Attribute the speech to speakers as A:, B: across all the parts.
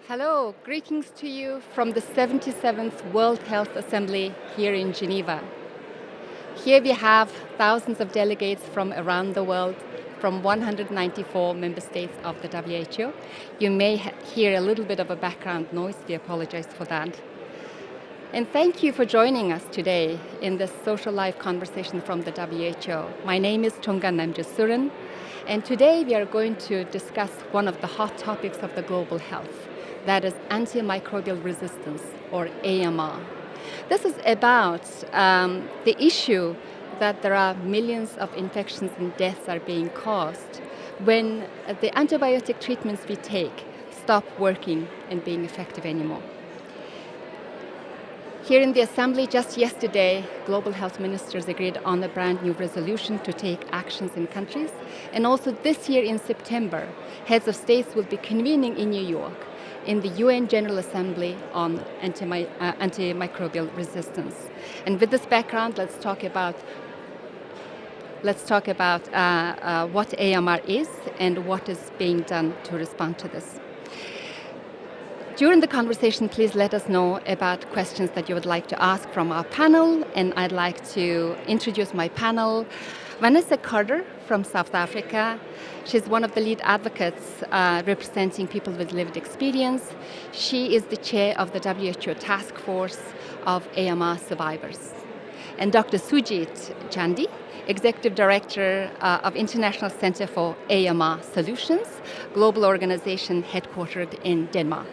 A: Hello, greetings to you from the 77th World Health Assembly here in Geneva. Here we have thousands of delegates from around the world, from 194 member states of the WHO. You may hear a little bit of a background noise, we apologize for that. And thank you for joining us today in this social life conversation from the WHO. My name is Tunga Namjasuran, and today we are going to discuss one of the hot topics of the global health, that is antimicrobial resistance, or AMR. This is about the issue that there are millions of infections and deaths are being caused when the antibiotic treatments we take stop working and being effective anymore. Here in the Assembly, just yesterday, global health ministers agreed on a brand new resolution to take actions in countries. And also this year in September, heads of states will be convening in New York in the UN General Assembly on antimicrobial resistance. And with this background, let's talk about what AMR is and what is being done to respond to this. During the conversation, please let us know about questions that you would like to ask from our panel, and I'd like to introduce my panel. Vanessa Carter from South Africa. She's one of the lead advocates representing people with lived experience. She is the chair of the WHO task force of AMR survivors. And Dr. Sujit Chandi, Executive Director of International Center for AMR Solutions, global organization headquartered in Denmark.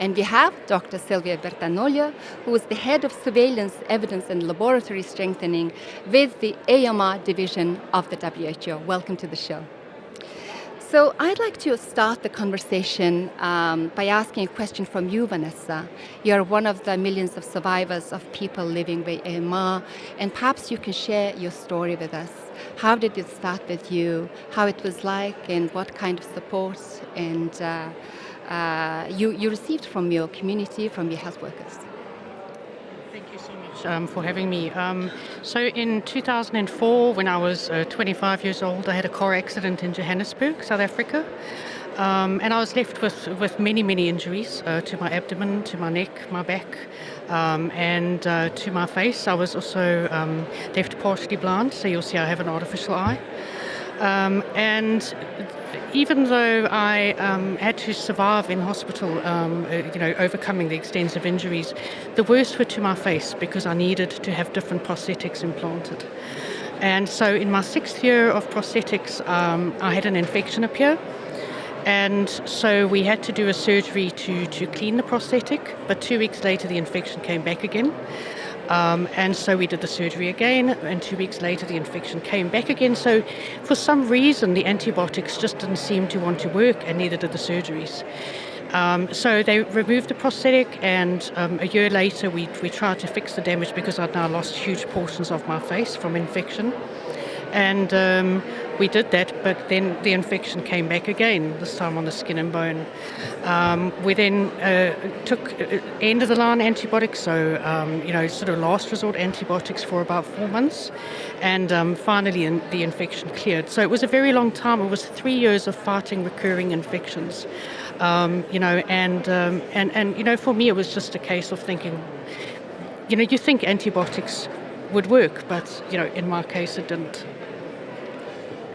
A: And we have Dr. Silvia Bertagnollo, who is the head of surveillance, evidence, and laboratory strengthening with the AMR division of the WHO. Welcome to the show. So I'd like to start the conversation by asking a question from you, Vanessa. You're one of the millions of survivors of people living with AMR, and perhaps you can share your story with us. How did it start with you, how it was like, and what kind of support and you received from your community, from your health workers?
B: Thank you so much for having me. So in 2004, when I was 25 years old, I had a car accident in Johannesburg, South Africa. And I was left with many, many injuries to my abdomen, to my neck, my back, and to my face. I was also left partially blind, so you'll see I have an artificial eye. And even though I had to survive in hospital, overcoming the extensive injuries, the worst were to my face because I needed to have different prosthetics implanted. And so in my 6th year of prosthetics, I had an infection appear. And so we had to do a surgery to clean the prosthetic, but 2 weeks later the infection came back again. And so we did the surgery again, and 2 weeks later the infection came back again. So for some reason the antibiotics just didn't seem to want to work, and neither did the surgeries. So they removed the prosthetic, and a year later we tried to fix the damage because I'd now lost huge portions of my face from infection. And we did that, but then the infection came back again, this time on the skin and bone. We then took end-of-the-line antibiotics, so sort of last resort antibiotics for about 4 months, and finally the infection cleared. So it was a very long time. It was 3 years of fighting recurring infections, and for me it was just a case of thinking, you think antibiotics would work, but in my case it didn't.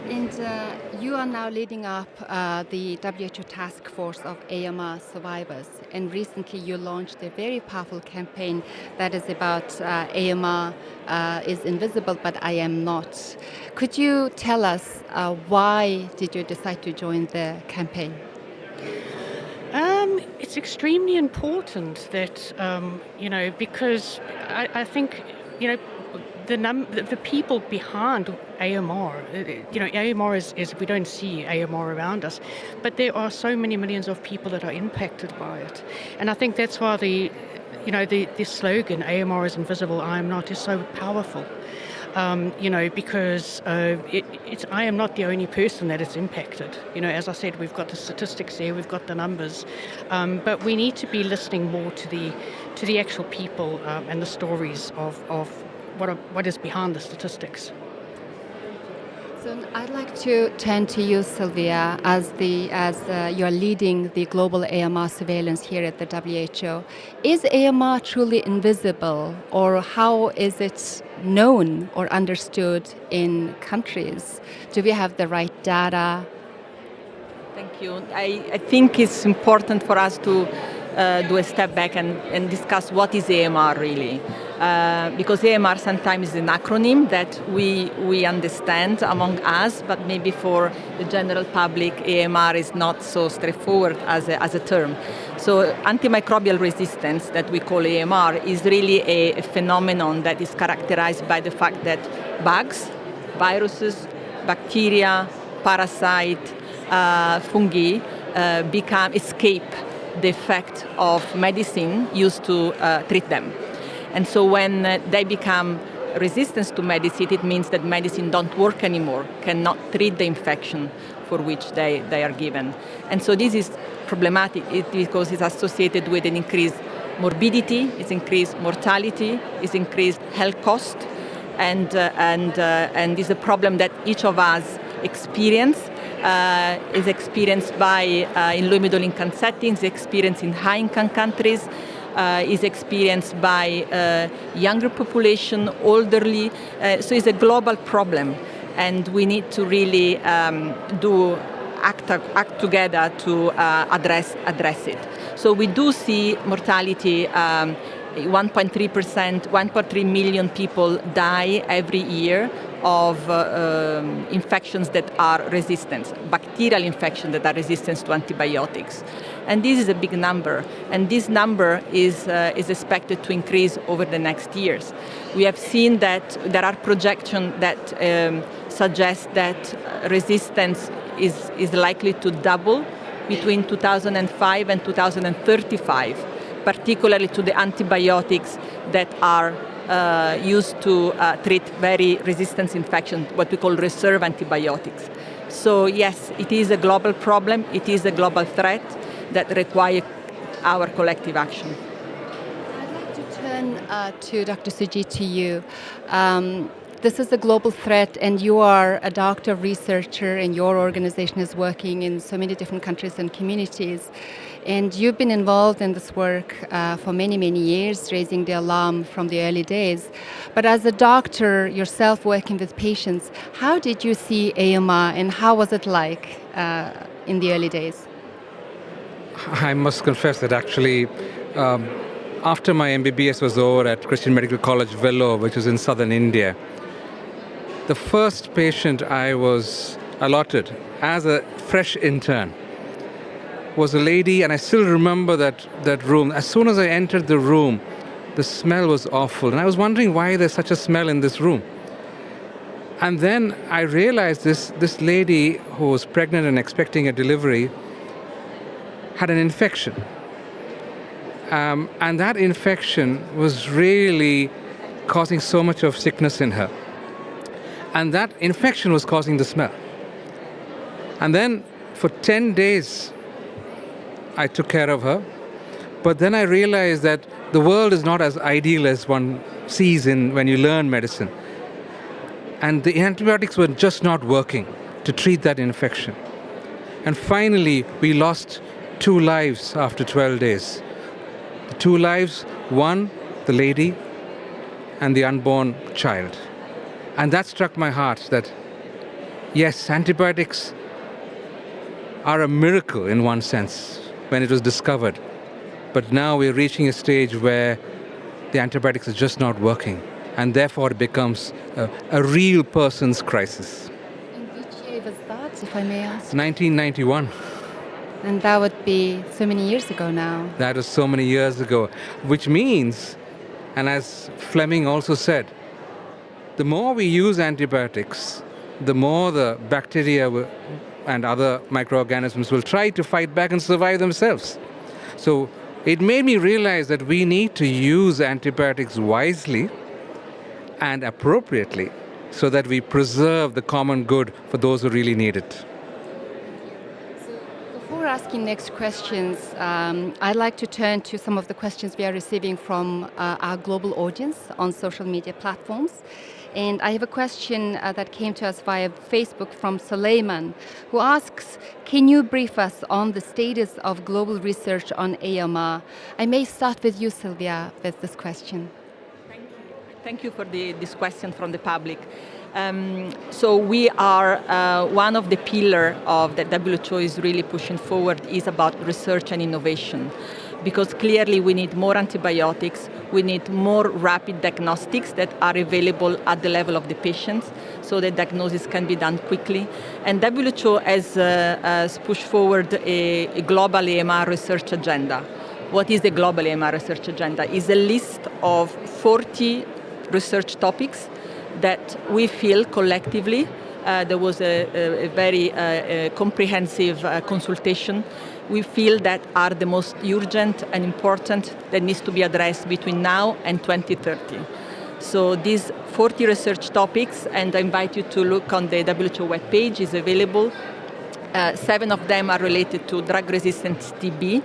A: And you are now leading up the WHO task force of AMR survivors. And recently you launched a very powerful campaign that is about AMR is invisible, but I am not. Could you tell us why did you decide to join the campaign?
B: It's extremely important that, because I think, the people behind AMR, AMR is we don't see AMR around us, but there are so many millions of people that are impacted by it. And I think that's why the slogan, AMR is invisible, I am not, is so powerful. Because I am not the only person that is impacted. As I said, we've got the statistics there, we've got the numbers, but we need to be listening more to the actual people and the stories of what is behind the statistics.
A: So I'd like to turn to you, Sylvia, as you're leading the global AMR surveillance here at the WHO. Is AMR truly invisible, or how is it known or understood in countries? Do we have the right data?
C: Thank you. I think it's important for us to do a step back and discuss what is AMR really. Because AMR sometimes is an acronym that we understand among us, but maybe for the general public, AMR is not so straightforward as a term. So antimicrobial resistance that we call AMR is really a phenomenon that is characterized by the fact that bugs, viruses, bacteria, parasites, fungi escape the effect of medicine used to treat them. And so when they become resistant to medicine, it means that medicine don't work anymore, cannot treat the infection for which they are given. And so this is problematic because it's associated with an increased morbidity, it's increased mortality, it's increased health cost, and is a problem that each of us experience. Is experienced by in low middle income settings, experienced in high income countries, is experienced by younger population, elderly. So it's a global problem, and we need to really act together to address it. So we do see mortality. 1.3%, 1.3 million people die every year of infections that are resistant, bacterial infections that are resistant to antibiotics. And this is a big number, and this number is expected to increase over the next years. We have seen that there are projections that suggest that resistance is likely to double between 2005 and 2035. Particularly to the antibiotics that are used to treat very resistant infections, what we call reserve antibiotics. So yes, it is a global problem, it is a global threat that requires our collective action.
A: I'd like to turn to Dr. Sujit, to you. This is a global threat, and you are a doctor, researcher, and your organization is working in so many different countries and communities. And you've been involved in this work for many, many years, raising the alarm from the early days. But as a doctor yourself working with patients, how did you see AMR, and how was it like in the early days?
D: I must confess that actually, after my MBBS was over at Christian Medical College, Vellore, which is in southern India, the first patient I was allotted as a fresh intern was a lady, and I still remember that room. As soon as I entered the room, the smell was awful, and I was wondering why there's such a smell in this room. And then I realized this lady who was pregnant and expecting a delivery had an infection. And that infection was really causing so much of sickness in her. And that infection was causing the smell. And then for 10 days, I took care of her. But then I realized that the world is not as ideal as one sees when you learn medicine. And the antibiotics were just not working to treat that infection. And finally, we lost 2 lives after 12 days. The 2 lives, one, the lady, and the unborn child. And that struck my heart that, yes, antibiotics are a miracle in one sense when it was discovered. But now we're reaching a stage where the antibiotics are just not working, and therefore it becomes a real person's crisis.
A: In which year was that, if I may ask?
D: 1991.
A: And that would be so many years ago now.
D: That was so many years ago, which means, and as Fleming also said, the more we use antibiotics, the more the bacteria and other microorganisms will try to fight back and survive themselves. So it made me realize that we need to use antibiotics wisely and appropriately so that we preserve the common good for those who really need it.
A: Before asking next questions, I'd like to turn to some of the questions we are receiving from our global audience on social media platforms. And I have a question that came to us via Facebook from Suleiman, who asks, can you brief us on the status of global research on AMR? I may start with you, Sylvia, with this question.
C: Thank you for this question from the public. So we are, one of the pillars of that WHO is really pushing forward is about research and innovation. Because clearly we need more antibiotics, we need more rapid diagnostics that are available at the level of the patients, so that diagnosis can be done quickly. And WHO has pushed forward a global AMR research agenda. What is the global AMR research agenda? It's a list of 40 research topics that we feel collectively, there was a very comprehensive consultation, we feel that are the most urgent and important that needs to be addressed between now and 2030. So these 40 research topics, and I invite you to look on the WHO webpage, is available. 7 of them are related to drug-resistant TB,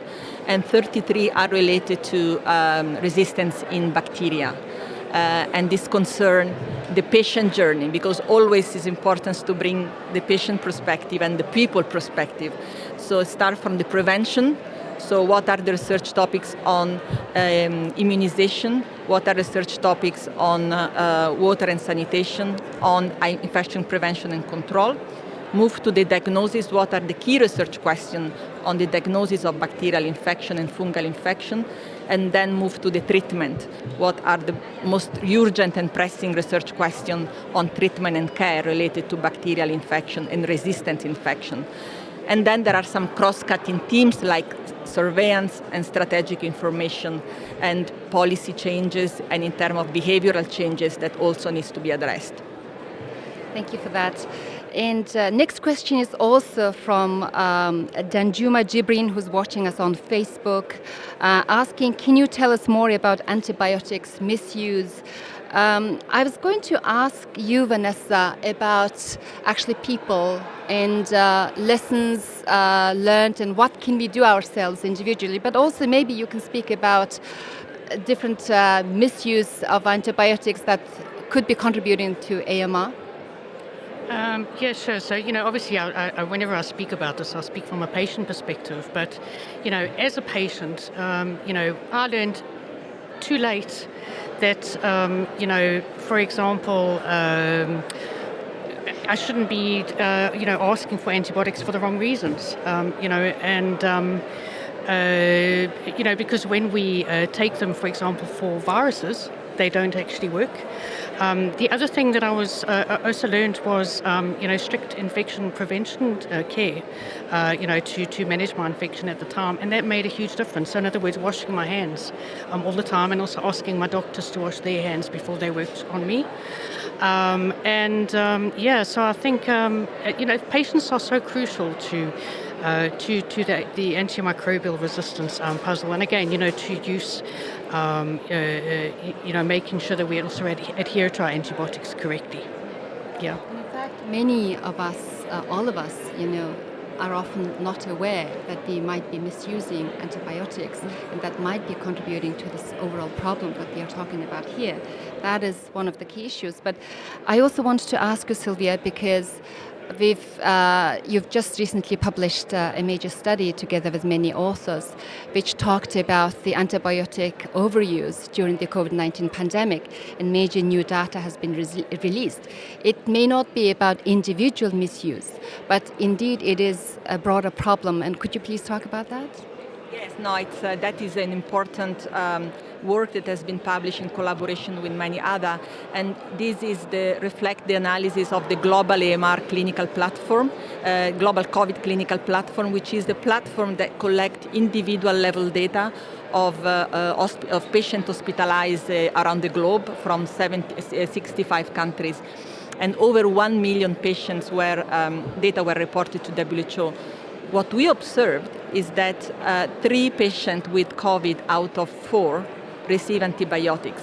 C: and 33 are related to resistance in bacteria. And this concern the patient journey, because always it's important to bring the patient perspective and the people perspective. So start from the prevention. So what are the research topics on immunization? What are research topics on water and sanitation, on infection prevention and control? Move to the diagnosis. What are the key research questions on the diagnosis of bacterial infection and fungal infection? And then move to the treatment. What are the most urgent and pressing research questions on treatment and care related to bacterial infection and resistant infection? And then there are some cross-cutting themes like surveillance and strategic information and policy changes, and in terms of behavioral changes that also needs to be addressed.
A: Thank you for that. And next question is also from Danjuma Jibrin, who's watching us on Facebook, asking, can you tell us more about antibiotics misuse? I was going to ask you, Vanessa, about actually people and lessons learned and what can we do ourselves individually, but also maybe you can speak about different misuse of antibiotics that could be contributing to AMR.
B: Yeah, sure. So, obviously, whenever I speak about this, I speak from a patient perspective. But, as a patient, I learned too late that, for example, I shouldn't be, asking for antibiotics for the wrong reasons, because when we take them, for example, for viruses, they don't actually work. The other thing that I was also learned was, strict infection prevention care, to manage my infection at the time, and that made a huge difference. So in other words, washing my hands all the time, and also asking my doctors to wash their hands before they worked on me. So I think, patients are so crucial to the antimicrobial resistance puzzle, and again, to use, making sure that we also adhere to our antibiotics correctly. Yeah.
A: In fact, many of us, all of us, are often not aware that we might be misusing antibiotics, and that might be contributing to this overall problem that we are talking about here. That is one of the key issues. But I also wanted to ask you, Sylvia, because you've just recently published a major study together with many authors, which talked about the antibiotic overuse during the COVID-19 pandemic, and major new data has been released. It may not be about individual misuse, but indeed it is a broader problem. And could you please talk about that?
C: Yes, no, that is an important work that has been published in collaboration with many others, and this is reflect the analysis of the global AMR clinical platform, global COVID clinical platform, which is the platform that collects individual level data of patients hospitalized around the globe from 65 countries, and over 1 million patients where data were reported to WHO. What we observed is that 3 patients with COVID out of 4 receive antibiotics.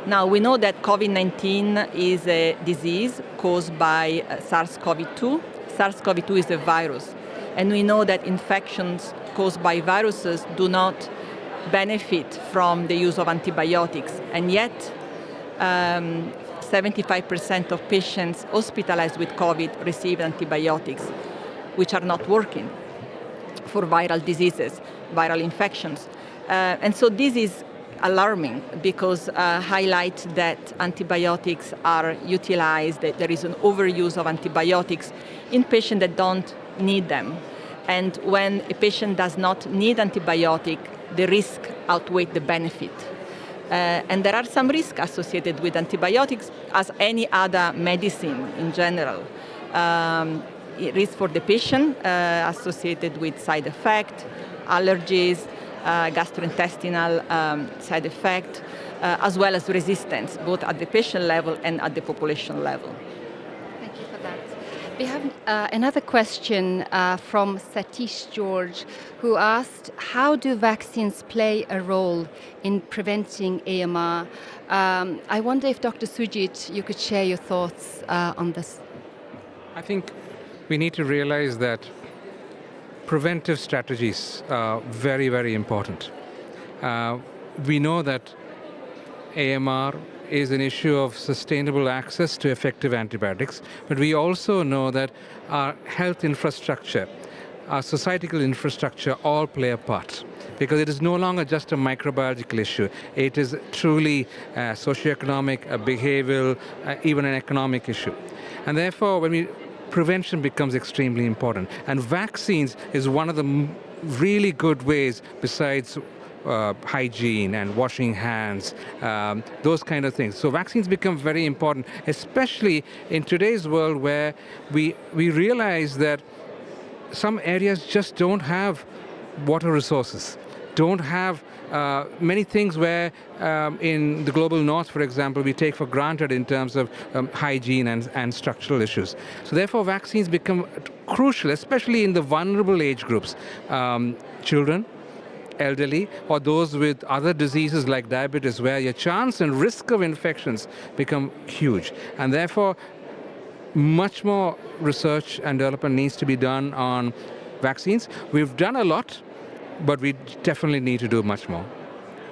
C: Now, we know that COVID-19 is a disease caused by SARS-CoV-2. SARS-CoV-2 is a virus. And we know that infections caused by viruses do not benefit from the use of antibiotics. And yet, 75% of patients hospitalized with COVID receive antibiotics, which are not working for viral diseases, viral infections. And so this is alarming because highlights that antibiotics are utilized, that there is an overuse of antibiotics in patients that don't need them. And when a patient does not need antibiotic, the risk outweighs the benefit. And there are some risks associated with antibiotics as any other medicine in general. Risk for the patient associated with side effects, allergies, gastrointestinal side effect, as well as resistance, both at the patient level and at the population level.
A: Thank you for that. We have another question from Satish George, who asked, how do vaccines play a role in preventing AMR? I wonder if Dr. Sujit, you could share your thoughts on this.
D: I think we need to realize that preventive strategies are very, very important. We know that AMR is an issue of sustainable access to effective antibiotics, but we also know that our health infrastructure, our societal infrastructure all play a part, because it is no longer just a microbiological issue. It is truly a socioeconomic, a behavioral, even an economic issue. And therefore, prevention becomes extremely important. And vaccines is one of the really good ways, besides hygiene and washing hands, those kind of things. So vaccines become very important, especially in today's world where we realize that some areas just don't have water resources, don't have many things where in the global north, for example, we take for granted in terms of hygiene and structural issues. So therefore vaccines become crucial, especially in the vulnerable age groups, children, elderly, or those with other diseases like diabetes, where your chance and risk of infections become huge. And therefore, much more research and development needs to be done on vaccines. We've done a lot, but we definitely need to do much more.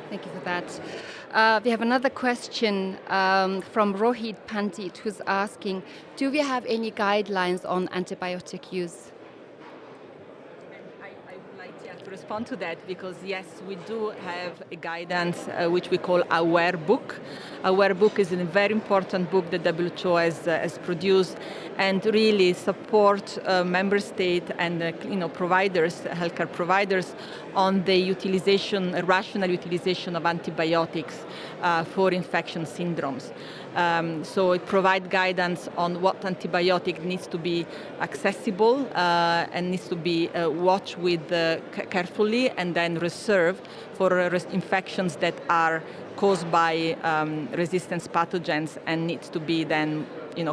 A: Thank you for that. We have another question from Rohit Pandit, who's asking, do we have any guidelines on antibiotic use?
C: To respond to that, because yes, we do have a guidance which we call Aware Book. Aware Book is a very important book that WHO has produced and really support member state and providers, healthcare providers, on the utilization, rational utilization of antibiotics for infection syndromes. So it provides guidance on what antibiotic needs to be accessible and needs to be watched with carefully and then reserved for infections that are caused by resistance pathogens and needs to be then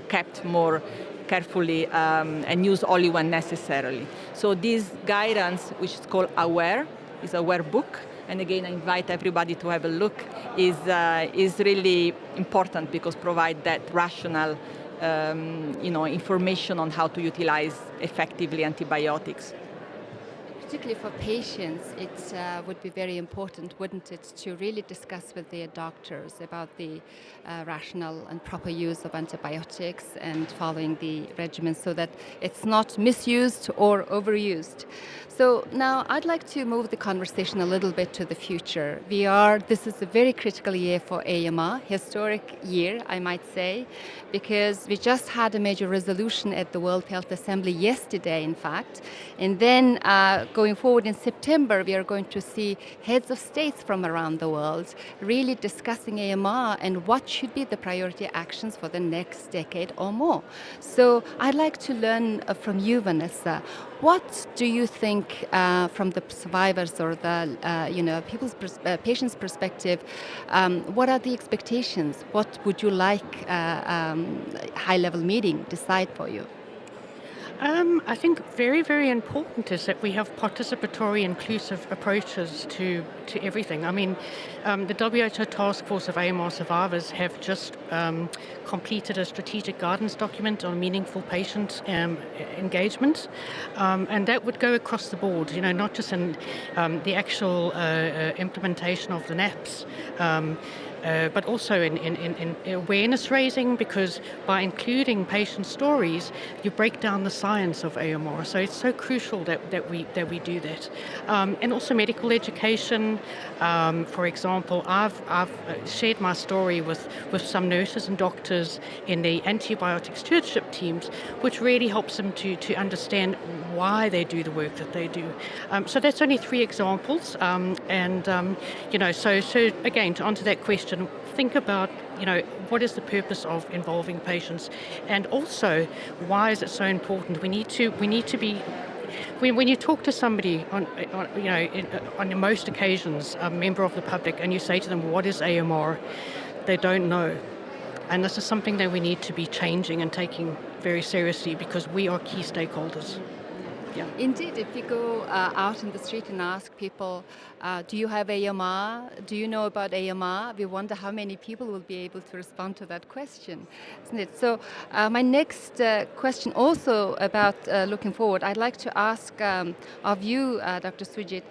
C: kept more carefully and used only when necessary. So this guidance, which is called Aware, is Aware Book. And again, I invite everybody to have a look, is really important because provide that rational information on how to utilize effectively antibiotics.
A: Particularly for patients, it would be very important, wouldn't it, to really discuss with their doctors about the rational and proper use of antibiotics and following the regimen so that it's not misused or overused. So now I'd like to move the conversation a little bit to the future. This is a very critical year for AMR, historic year, I might say, because we just had a major resolution at the World Health Assembly yesterday, in fact. And then going forward in September, we are going to see heads of states from around the world really discussing AMR and what should be the priority actions for the next decade or more. So I'd like to learn from you, Vanessa. What do you think from the survivors or the patients' perspective? What are the expectations? What would you like high-level meeting decide for you?
B: I think very, very important is that we have participatory, inclusive approaches to everything. I mean, the WHO Task Force of AMR Survivors have just completed a strategic guidance document on meaningful patient engagement, and that would go across the board, not just in the actual implementation of the NAPs, but also in awareness raising, because by including patient stories, you break down the science of AMR. So it's so crucial that we do that. And also medical education. For example, I've shared my story with some nurses and doctors in the antibiotic stewardship teams, which really helps them to understand why they do the work that they do. So that's only 3 examples. So again, to answer that question, think about, what is the purpose of involving patients, and also why is it so important? We need to be. When you talk to somebody on most occasions, a member of the public, and you say to them, "What is AMR?" they don't know, and this is something that we need to be changing and taking very seriously, because we are key stakeholders. Yeah.
A: Indeed, if you go out in the street and ask people, do you have AMR? Do you know about AMR? We wonder how many people will be able to respond to that question, isn't it? So my next question also about looking forward, I'd like to ask of you, Dr. Sujit,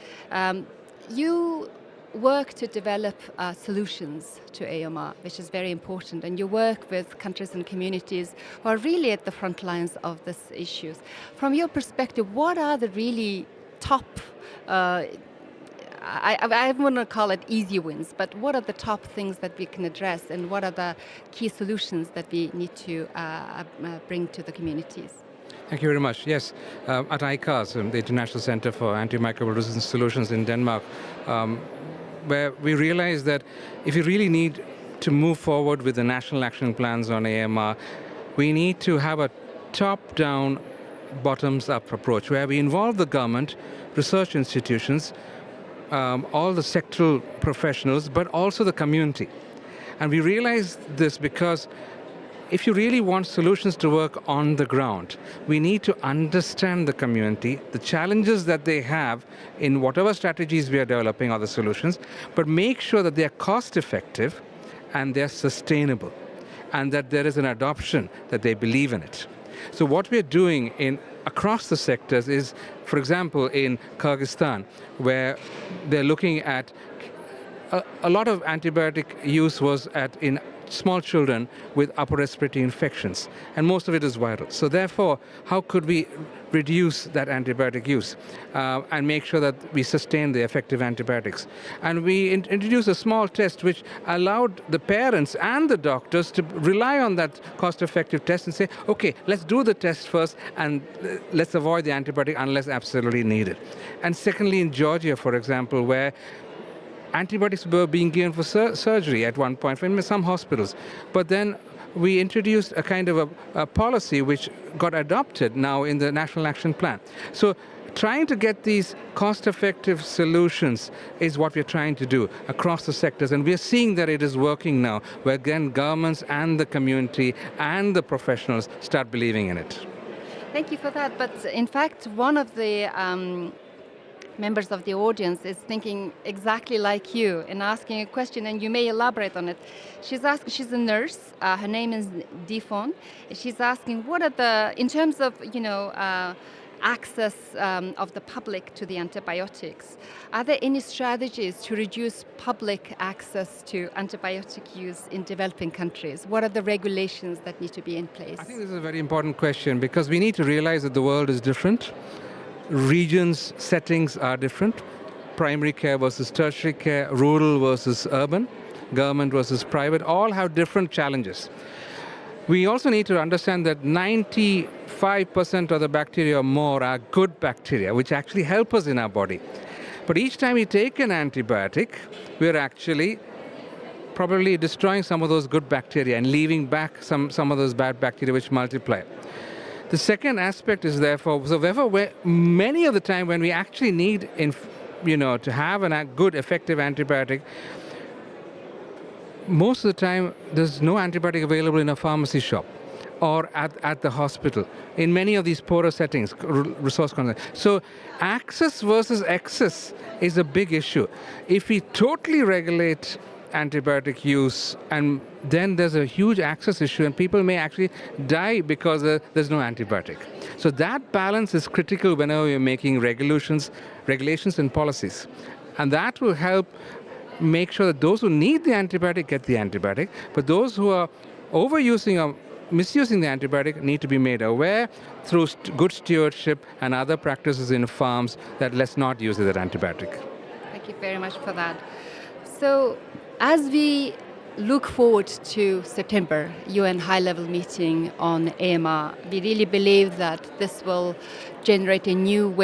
A: you work to develop solutions to AMR, which is very important, and you work with countries and communities who are really at the front lines of these issues. From your perspective, what are the really top, I want to call it easy wins, but what are the top things that we can address, and what are the key solutions that we need to bring to the communities?
D: Thank you very much. Yes, at ICAS, the International Center for Antimicrobial Resistance Solutions in Denmark, where we realized that if you really need to move forward with the national action plans on AMR, we need to have a top-down, bottoms-up approach where we involve the government, research institutions, all the sectoral professionals, but also the community. And we realized this because if you really want solutions to work on the ground, we need to understand the community, the challenges that they have in whatever strategies we are developing or the solutions, but make sure that they are cost effective and they're sustainable, and that there is an adoption, that they believe in it. So what we're doing across the sectors is, for example, in Kyrgyzstan, where they're looking at a lot of antibiotic use was in small children with upper respiratory infections, and most of it is viral. So therefore, how could we reduce that antibiotic use and make sure that we sustain the effective antibiotics? And we introduced a small test which allowed the parents and the doctors to rely on that cost-effective test and say, okay, let's do the test first and let's avoid the antibiotic unless absolutely needed. And secondly, in Georgia, for example, where antibiotics were being given for surgery at one point in some hospitals. But then we introduced a kind of a policy which got adopted now in the National Action Plan. So trying to get these cost-effective solutions is what we're trying to do across the sectors. And we're seeing that it is working now, where again governments and the community and the professionals start believing in it.
A: Thank you for that. But in fact, one of the members of the audience is thinking exactly like you and asking a question, and you may elaborate on it. She's a nurse, her name is Difon. She's asking, what are in terms of, access of the public to the antibiotics, are there any strategies to reduce public access to antibiotic use in developing countries? What are the regulations that need to be in place?
D: I think this is a very important question, because we need to realize that the world is different. Regions, settings are different. Primary care versus tertiary care, rural versus urban, government versus private, all have different challenges. We also need to understand that 95% of the bacteria or more are good bacteria, which actually help us in our body. But each time we take an antibiotic, we're actually probably destroying some of those good bacteria and leaving back some of those bad bacteria which multiply. The second aspect is therefore, many of the time when we actually need, to have a good, effective antibiotic, most of the time there's no antibiotic available in a pharmacy shop or at the hospital in many of these poorer settings, resource constraints. So access versus excess is a big issue. If we totally regulate antibiotic use, and then there's a huge access issue, and people may actually die because there's no antibiotic. So that balance is critical whenever we're making regulations and policies. And that will help make sure that those who need the antibiotic get the antibiotic, but those who are overusing or misusing the antibiotic need to be made aware through good stewardship and other practices in farms that let's not use that antibiotic.
A: Thank you very much for that. So, as we look forward to September, UN high-level meeting on AMR, we really believe that this will generate a new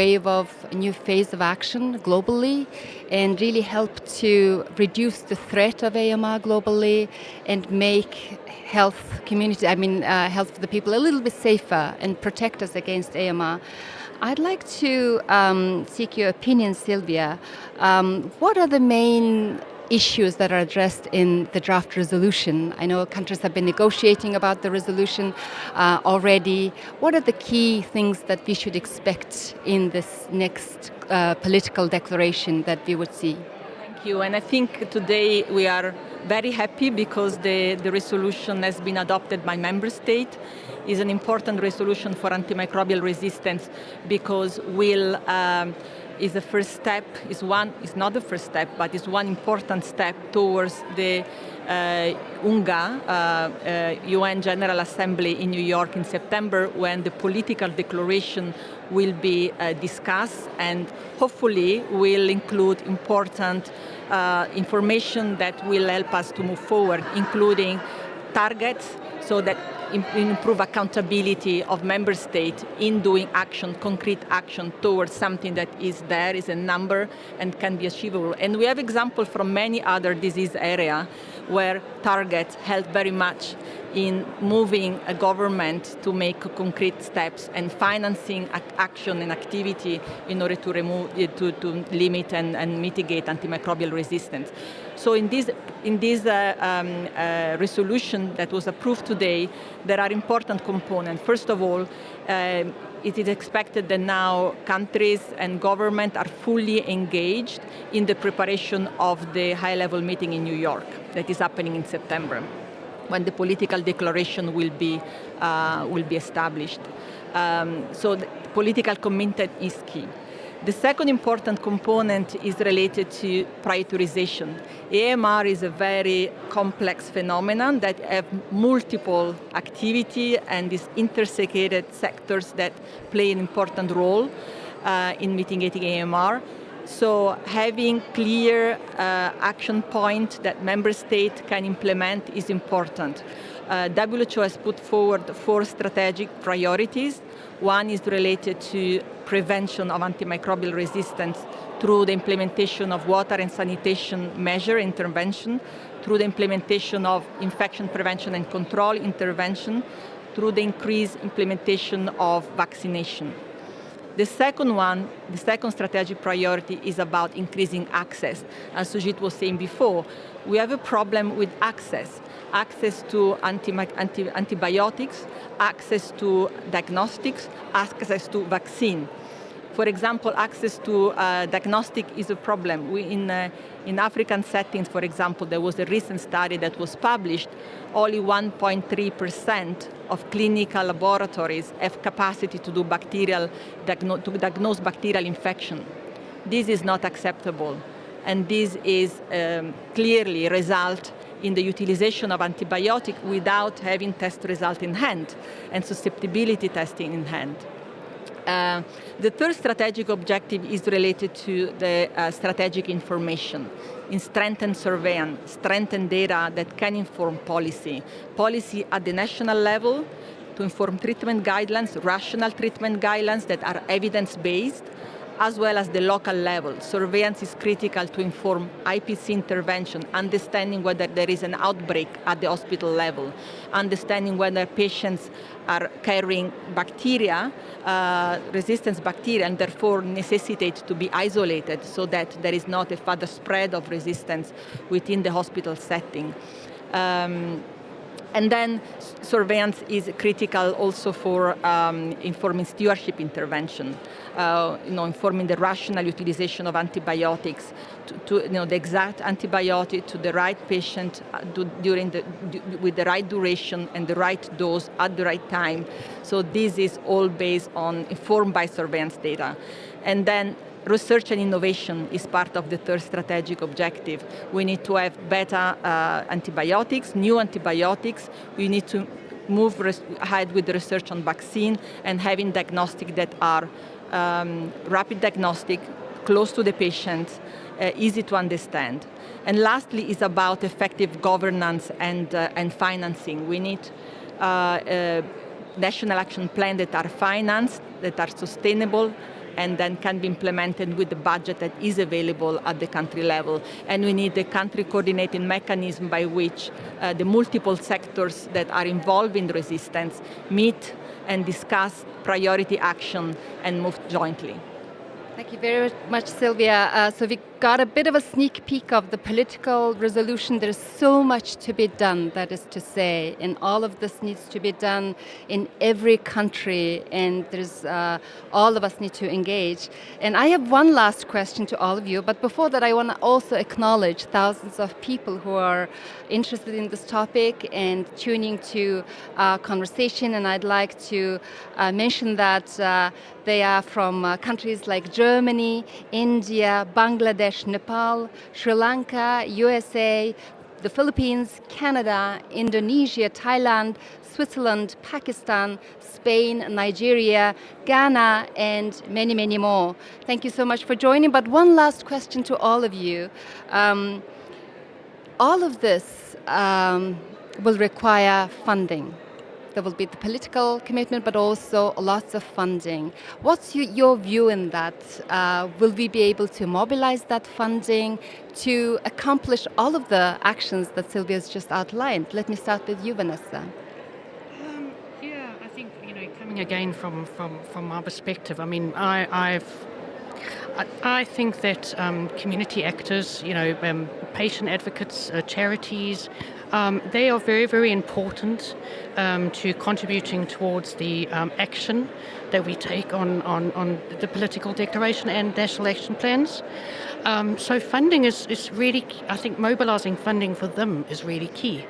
A: new phase of action globally and really help to reduce the threat of AMR globally and make health for the people a little bit safer and protect us against AMR. I'd like to seek your opinion, Sylvia. What are the main issues that are addressed in the draft resolution? I know countries have been negotiating about the resolution already. What are the key things that we should expect in this next political declaration that we would see?
C: Thank you. And I think today we are very happy because the resolution has been adopted by member states. Is an important resolution for antimicrobial resistance because is the first step, is not the first step, but is one important step towards the UNGA, UN General Assembly in New York in September, when the political declaration will be discussed and hopefully will include important information that will help us to move forward, including targets so that improve accountability of member states in doing action, concrete action towards something that is a number and can be achievable. And we have examples from many other disease areas where targets help very much in moving a government to make concrete steps and financing action and activity in order to limit and mitigate antimicrobial resistance. So in this resolution that was approved today, there are important components. First of all, it is expected that now countries and government are fully engaged in the preparation of the high-level meeting in New York that is happening in September, when the political declaration will be established. So the political commitment is key. The second important component is related to prioritization. AMR is a very complex phenomenon that have multiple activity and is intersected sectors that play an important role in mitigating AMR. So having clear action points that member states can implement is important. WHO has put forward 4 strategic priorities. One is related to prevention of antimicrobial resistance through the implementation of water and sanitation measure intervention, through the implementation of infection prevention and control intervention, through the increased implementation of vaccination. The second strategic priority is about increasing access. As Sujit was saying before, we have a problem with access to antibiotics, access to diagnostics, access to vaccine. For example, access to diagnostic is a problem. In African settings, for example, there was a recent study that was published. Only 1.3% of clinical laboratories have capacity to do to diagnose bacterial infection. This is not acceptable, and this is clearly result in the utilization of antibiotic without having test result in hand and susceptibility testing in hand. The third strategic objective is related to the strategic information, in strengthen surveillance, strengthen data that can inform policy. Policy at the national level to inform treatment guidelines, rational treatment guidelines that are evidence-based, as well as the local level. Surveillance is critical to inform IPC intervention, understanding whether there is an outbreak at the hospital level, understanding whether patients are carrying bacteria, resistance bacteria, and therefore necessitate to be isolated so that there is not a further spread of resistance within the hospital setting. And then surveillance is critical also for informing stewardship intervention, informing the rational utilization of antibiotics, the exact antibiotic to the right patient with the right duration and the right dose at the right time. So this is all based on informed by surveillance data. And then Research and innovation is part of the third strategic objective. We need to have better antibiotics, new antibiotics. We need to move ahead with the research on vaccine and having diagnostic that are rapid diagnostic, close to the patient, easy to understand. And lastly is about effective governance and financing. We need national action plans that are financed, that are sustainable, and then can be implemented with the budget that is available at the country level. And we need a country coordinating mechanism by which the multiple sectors that are involved in resistance meet and discuss priority action and move jointly.
A: Thank you very much, Sylvia. So we got a bit of a sneak peek of the political resolution. There's so much to be done, that is to say, and all of this needs to be done in every country, and there's all of us need to engage. And I have one last question to all of you, but before that I want to also acknowledge thousands of people who are interested in this topic and tuning to our conversation, and I'd like to mention that they are from countries like Germany, India, Bangladesh, Nepal, Sri Lanka, USA, the Philippines, Canada, Indonesia, Thailand, Switzerland, Pakistan, Spain, Nigeria, Ghana, and many, many more. Thank you so much for joining. But one last question to all of you. All of this will require funding. There will be the political commitment, but also lots of funding. What's your view in that? Will we be able to mobilize that funding to accomplish all of the actions that Sylvia's just outlined? Let me start with you, Vanessa.
B: Yeah, I think, coming again from my perspective, I mean, I think that community actors, patient advocates, charities, they are very, very important to contributing towards the action that we take on the political declaration and national action plans. So funding is really, I think mobilizing funding for them is really key,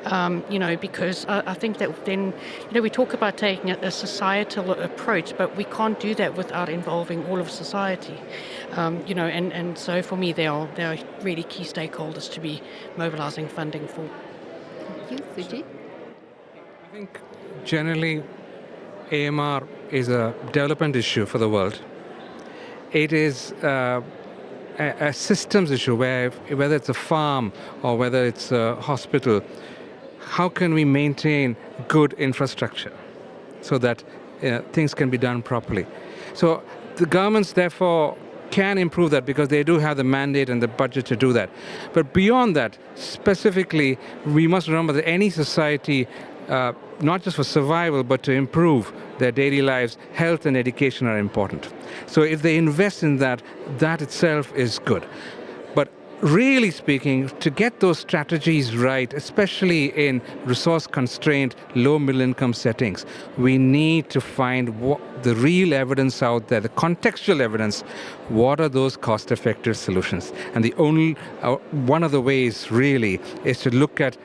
B: because I think that then, we talk about taking a societal approach, but we can't do that without involving all of society, and so for me, they are really key stakeholders to be mobilizing funding for.
A: Thank you, Suji.
D: I think generally AMR is a development issue for the world. It is a systems issue where whether it's a farm or whether it's a hospital, how can we maintain good infrastructure so that things can be done properly? So the governments therefore can improve that because they do have the mandate and the budget to do that. But beyond that, specifically, we must remember that any society, not just for survival, but to improve their daily lives, health and education are important. So if they invest in that, that itself is good. But really speaking, to get those strategies right, especially in resource-constrained, low-middle-income settings, we need to find the real evidence out there, the contextual evidence. What are those cost-effective solutions? And the only one of the ways, really, is to look at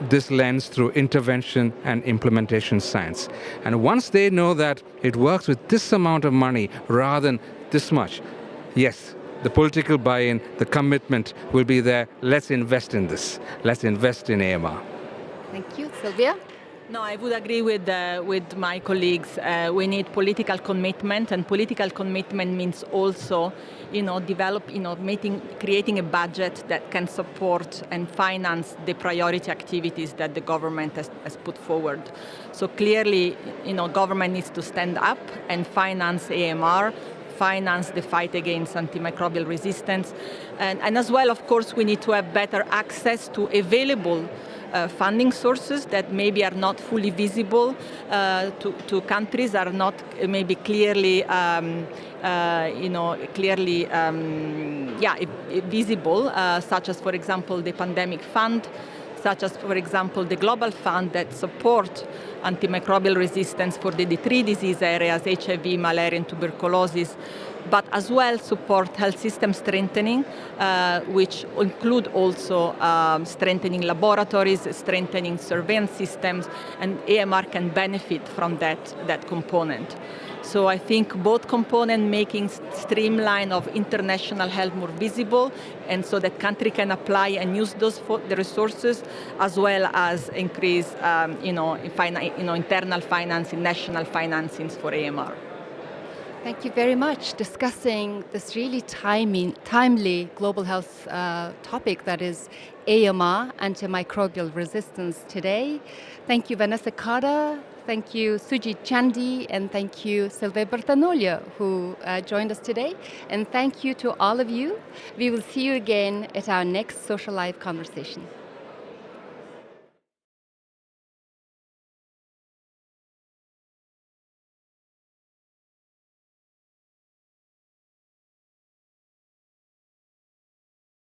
D: this lens through intervention and implementation science. And once they know that it works with this amount of money rather than this much, yes, the political buy-in, the commitment will be there. Let's invest in this. Let's invest in AMR.
A: Thank you. Sylvia?
C: No, I would agree with my colleagues. We need political commitment, and political commitment means also, creating a budget that can support and finance the priority activities that the government has put forward. So clearly, government needs to stand up and finance AMR, finance the fight against antimicrobial resistance, and as well, of course, we need to have better access to available funding sources that maybe are not fully visible to countries, are not maybe clearly visible, such as, for example, the pandemic fund, such as, for example, the global fund that support antimicrobial resistance for the three disease areas, HIV, malaria, and tuberculosis, but as well support health system strengthening, which include also strengthening laboratories, strengthening surveillance systems, and AMR can benefit from that component. So I think both components making streamline of international health more visible, and so that country can apply and use those for the resources, as well as increase internal financing, national financings for AMR.
A: Thank you very much. Discussing this really timely global health topic that is AMR, antimicrobial resistance today. Thank you, Vanessa Carter. Thank you, Sujit Chandy, and thank you, Sylvain Bertanoglio, who joined us today. And thank you to all of you. We will see you again at our next Social Life conversation.